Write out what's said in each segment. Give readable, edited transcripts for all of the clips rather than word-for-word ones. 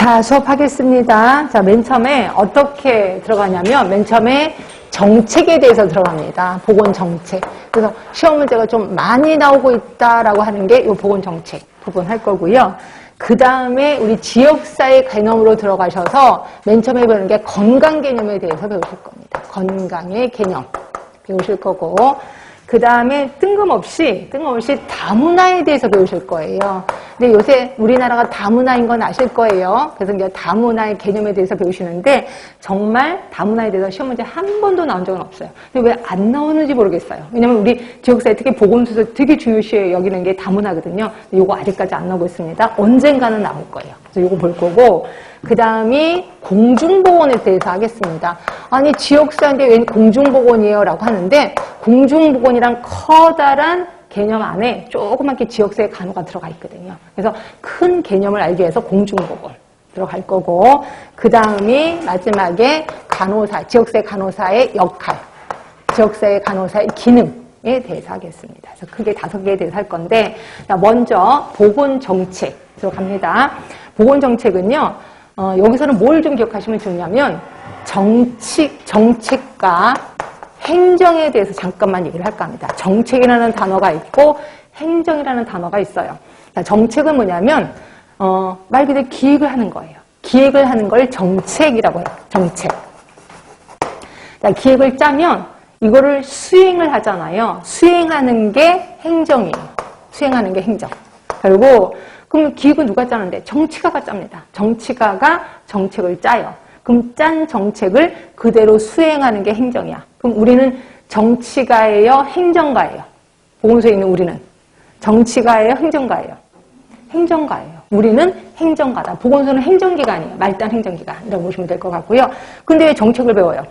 자, 수업하겠습니다. 자, 맨 처음에 어떻게 들어가냐면, 맨 처음에 정책에 대해서 들어갑니다. 보건정책. 그래서 시험 문제가 좀 많이 나오고 있다라고 하는 게 이 보건정책 부분 할 거고요. 그 다음에 우리 지역사회 개념으로 들어가셔서 맨 처음에 배우는 게 건강 개념에 대해서 배우실 겁니다. 건강의 개념 배우실 거고, 그 다음에 뜬금없이 다문화에 대해서 배우실 거예요. 근데 요새 우리나라가 다문화인 건 아실 거예요. 그래서 이제 다문화의 개념에 대해서 배우시는데, 정말 다문화에 대해서 시험 문제 한 번도 나온 적은 없어요. 근데 왜 안 나오는지 모르겠어요. 왜냐면 우리 지역사회 특히 보건수에서 되게 중요시 여기는 게 다문화거든요. 요거 아직까지 안 나오고 있습니다. 언젠가는 나올 거예요. 그래서 요거 볼 거고, 그 다음이 공중보건에 대해서 하겠습니다. 아니, 지역사회인데 웬 공중보건이에요? 라고 하는데, 공중보건이란 커다란 개념 안에 조그맣게 지역사회 간호가 들어가 있거든요. 그래서 큰 개념을 알기 위해서 공중보건 들어갈 거고, 그 다음이 마지막에 간호사, 지역사회 간호사의 역할, 지역사회 간호사의 기능에 대해서 하겠습니다. 그래서 크게 5개에 대해서 할 건데, 먼저 보건정책 들어갑니다. 보건정책은요, 여기서는 뭘 좀 기억하시면 좋냐면, 정책과 행정에 대해서 잠깐만 얘기를 할까 합니다. 정책이라는 단어가 있고 행정이라는 단어가 있어요. 정책은 뭐냐면 말 그대로 기획을 하는 거예요. 기획을 하는 걸 정책이라고 해요. 정책. 기획을 짜면 이거를 수행을 하잖아요. 수행하는 게 행정이에요. 수행하는 게 행정. 그리고 그럼 기획은 누가 짜는데? 정치가가 짭니다. 정치가가 정책을 짜요. 그럼 짠 정책을 그대로 수행하는 게 행정이야. 그럼 우리는 정치가예요? 행정가예요? 보건소에 있는 우리는 정치가예요? 행정가예요? 행정가예요. 우리는 행정가다. 보건소는 행정기관이에요. 말단 행정기관이라고 보시면 될 것 같고요. 근데 왜 정책을 배워요?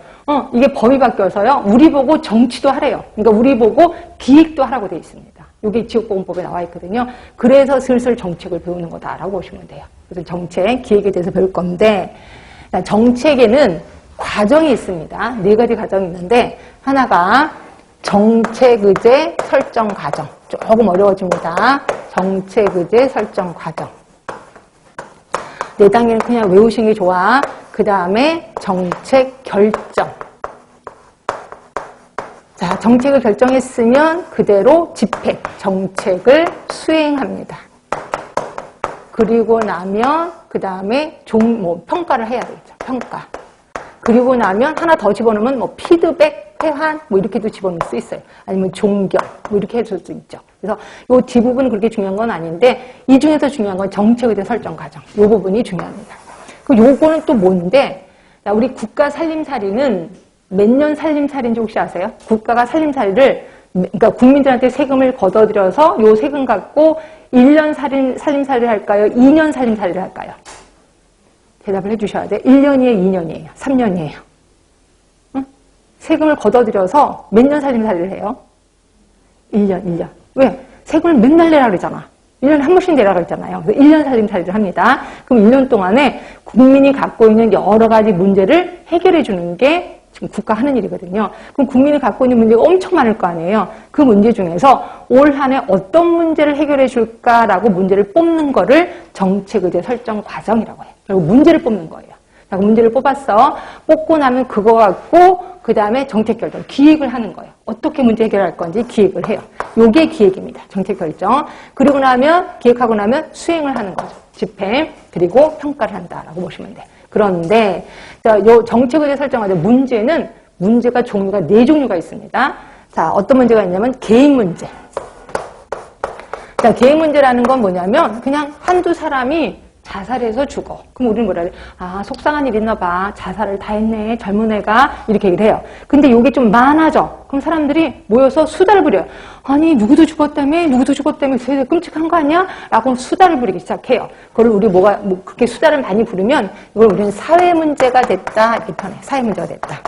이게 법이 바뀌어서요. 우리 보고 정치도 하래요. 그러니까 우리 보고 기획도 하라고 돼 있습니다. 이게 지역보건법에 나와 있거든요. 그래서 슬슬 정책을 배우는 거다라고 보시면 돼요. 그래서 정책, 기획에 대해서 배울 건데, 정책에는 과정이 있습니다. 4가지 과정이 있는데, 하나가 정책의제 설정 과정. 조금 어려워집니다. 정책의제 설정 과정. 4단계는 그냥 외우시는 게 좋아. 그 다음에 정책 결정. 자, 정책을 결정했으면 그대로 집행, 정책을 수행합니다. 그리고 나면 그 다음에 평가를 해야 되겠죠. 평가. 그리고 나면 하나 더 집어넣으면 피드백, 회한 이렇게도 집어넣을 수 있어요. 아니면 종결 이렇게 해줄 수 있죠. 그래서 이 뒷부분은 그렇게 중요한 건 아닌데, 이 중에서 중요한 건 정책에 대한 설정 과정. 이 부분이 중요합니다. 요거는 또 뭔데, 우리 국가 살림살이는 몇 년 살림살이인지 혹시 아세요? 국가가 살림살이를, 그러니까 국민들한테 세금을 걷어들여서 요 세금 갖고 1년 살림살이를 할까요? 2년 살림살이를 할까요? 대답을 해주셔야 돼. 1년이에요? 2년이에요? 3년이에요? 응? 세금을 걷어들여서 몇 년 살림살이를 해요? 1년. 왜? 세금을 맨날 내라 그러잖아. 1년에 한 번씩 내라 그랬잖아요. 그래서 1년 살림살이를 합니다. 그럼 1년 동안에 국민이 갖고 있는 여러 가지 문제를 해결해 주는 게 지금 국가 하는 일이거든요. 그럼 국민이 갖고 있는 문제가 엄청 많을 거 아니에요. 그 문제 중에서 올 한 해 어떤 문제를 해결해 줄까라고 문제를 뽑는 거를 정책의제 설정 과정이라고 해요. 그리고 문제를 뽑는 거예요. 자, 문제를 뽑았어. 뽑고 나면 그거 갖고 그 다음에 정책 결정, 기획을 하는 거예요. 어떻게 문제 해결할 건지 기획을 해요. 요게 기획입니다. 정책 결정. 그리고 나면 기획하고 나면 수행을 하는 거죠. 집행, 그리고 평가를 한다라고 보시면 돼요. 그런데 요 정책의제 설정하는 문제가 종류가 4종류가 있습니다. 자, 어떤 문제가 있냐면 개인 문제. 자, 개인 문제라는 건 뭐냐면 그냥 한두 사람이 자살해서 죽어. 그럼 우리는 뭐라 그래? 아, 속상한 일 있나 봐. 자살을 다 했네. 젊은 애가. 이렇게 얘기를 해요. 근데 이게 좀 많아져. 그럼 사람들이 모여서 수다를 부려요. 아니, 누구도 죽었다며? 되게 끔찍한 거 아니야? 라고 수다를 부리기 시작해요. 그걸 우리 그렇게 수다를 많이 부르면 이걸 우리는 사회 문제가 됐다. 이렇게 표현해. 사회 문제가 됐다.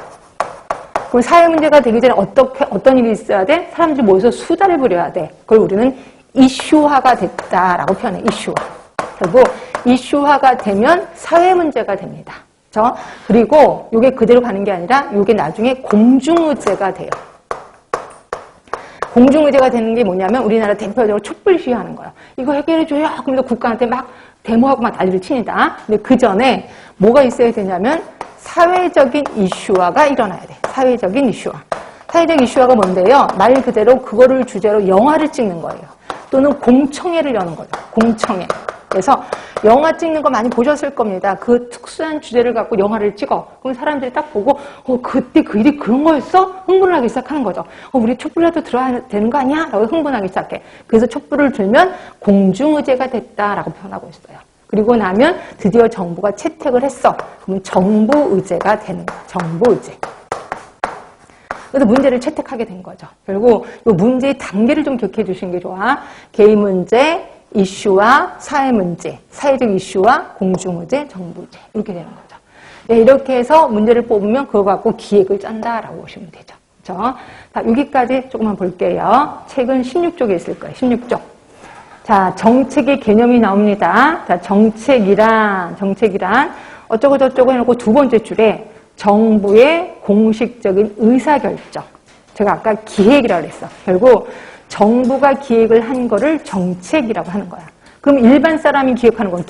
그럼 사회 문제가 되기 전에 어떤 일이 있어야 돼? 사람들이 모여서 수다를 부려야 돼. 그걸 우리는 이슈화가 됐다라고 표현해. 이슈화. 그리고 이슈화가 되면 사회 문제가 됩니다. 그렇죠? 그리고 이게 그대로 가는 게 아니라 이게 나중에 공중의제가 돼요. 공중의제가 되는 게 뭐냐면 우리나라 대표적으로 촛불 시위하는 거예요. 이거 해결해줘요. 그러면서 국가한테 막 데모하고 막 난리를 칩니다. 근데 그 전에 뭐가 있어야 되냐면 사회적인 이슈화가 일어나야 돼. 사회적인 이슈화. 사회적 이슈화가 뭔데요? 말 그대로 그거를 주제로 영화를 찍는 거예요. 또는 공청회를 여는 거죠. 공청회. 그래서 영화 찍는 거 많이 보셨을 겁니다. 그 특수한 주제를 갖고 영화를 찍어. 그럼 사람들이 딱 보고 그때 그 일이 그런 거였어? 흥분을 하기 시작하는 거죠. 우리 촛불이라도 들어야 되는 거 아니야? 라고 흥분하기 시작해. 그래서 촛불을 들면 공중의제가 됐다라고 표현하고 있어요. 그리고 나면 드디어 정부가 채택을 했어. 그러면 정부의제가 되는 거야. 정부의제. 그래서 문제를 채택하게 된 거죠. 결국 이 문제의 단계를 좀 기억해 주시는 게 좋아. 개인 문제, 이슈와 사회 문제, 사회적 이슈와 공중의제, 정부의제 이렇게 되는 거죠. 네, 이렇게 해서 문제를 뽑으면 그거 갖고 기획을 짠다라고 보시면 되죠. 그렇죠? 자, 여기까지 조금만 볼게요. 책은 16쪽에 있을 거예요. 16쪽. 자, 정책의 개념이 나옵니다. 자, 정책이란 어쩌고 저쩌고 해놓고 두 번째 줄에 정부의 공식적인 의사결정. 제가 아까 기획이라고 그랬어. 결국 정부가 기획을 한 거를 정책이라고 하는 거야. 그럼 일반 사람이 기획하는 건